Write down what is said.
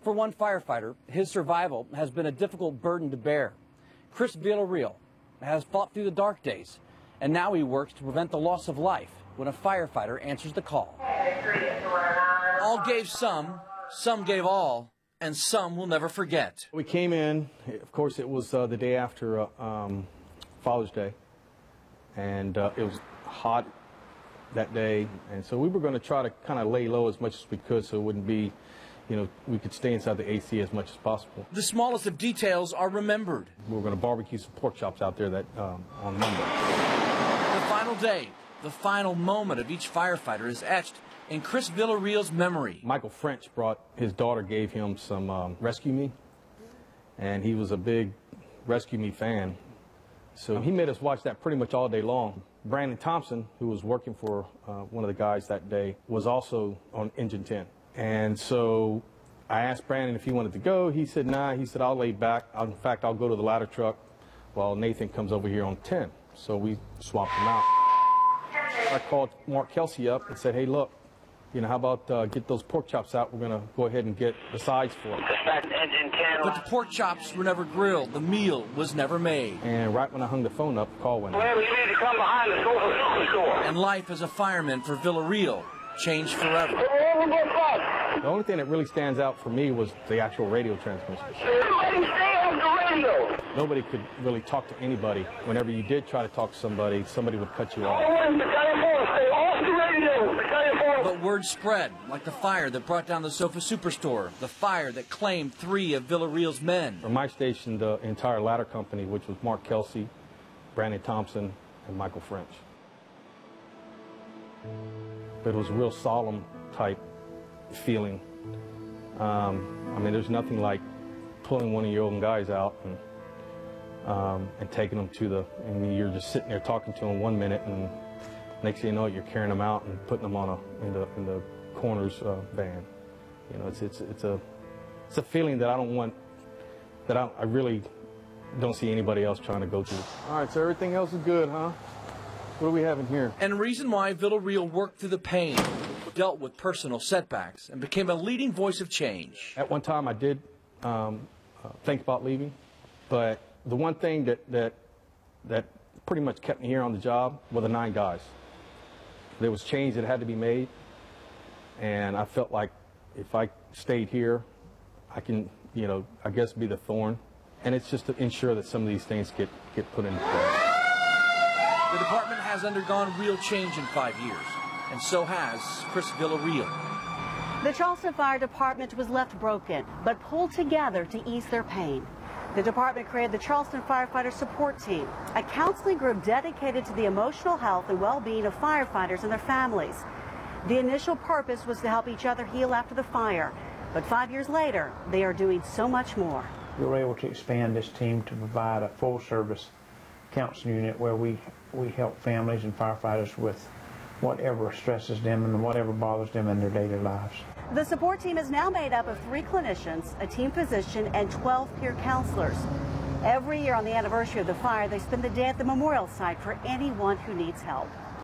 For one firefighter, his survival has been a difficult burden to bear. Chris Villarreal has fought through the dark days, and now he works to prevent the loss of life when a firefighter answers the call. All gave some gave all, and some will never forget. We came in, of course it was the day after Father's Day, and it was hot that day, and so we were going to try to kind of lay low as much as we could so it wouldn't be, you know, we could stay inside the AC as much as possible. The smallest of details are remembered. We were going to barbecue some pork chops out there that on Monday. The final day, the final moment of each firefighter is etched in Chris Villarreal's memory. Michael French brought, his daughter gave him some Rescue Me, and he was a big Rescue Me fan. So he made us watch that pretty much all day long. Brandon Thompson, who was working for one of the guys that day, was also on Engine 10. And so I asked Brandon if he wanted to go. He said, nah. He said, I'll lay back. In fact, I'll go to the ladder truck while Nathan comes over here on 10. So we swapped them out. I called Mark Kelsey up and said, hey, look, you know, how about get those pork chops out? We're going to go ahead and get the sides for it. But the pork chops were never grilled. The meal was never made. And right when I hung the phone up, the call went Well, you need to come behind the store. And life as a fireman for Villarreal changed forever. The only thing that really stands out for me was the actual radio transmission. Nobody could really talk to anybody. Whenever you did try to talk to somebody, somebody would cut you off. But word spread, like the fire that brought down the Sofa Superstore, the fire that claimed 3 of Villarreal's men. From my station, the entire ladder company, which was Mark Kelsey, Brandon Thompson, and Michael French. It was a real solemn type feeling. I mean, there's nothing like pulling one of your own guys out and taking them to the, and you're just sitting there talking to them 1 minute, and next thing you know, you're carrying them out and putting them on in the coroner's van. You know, it's a feeling that I don't want, that I really don't see anybody else trying to go through. All right, so everything else is good, huh? What do we have in here? And the reason why Villarreal worked through the pain, dealt with personal setbacks, and became a leading voice of change. At one time, I did think about leaving, but the one thing that pretty much kept me here on the job were the 9 guys. There was change that had to be made, and I felt like if I stayed here, I can, you know, I guess be the thorn, and it's just to ensure that some of these things get put into place. The department has undergone real change in 5 years, and so has Chris Villarreal. The Charleston Fire Department was left broken, but pulled together to ease their pain. The department created the Charleston Firefighter Support Team, a counseling group dedicated to the emotional health and well-being of firefighters and their families. The initial purpose was to help each other heal after the fire, but 5 years later, they are doing so much more. We were able to expand this team to provide a full-service counseling unit where we help families and firefighters with whatever stresses them and whatever bothers them in their daily lives. The support team is now made up of 3 clinicians, a team physician, and 12 peer counselors. Every year on the anniversary of the fire, they spend the day at the memorial site for anyone who needs help.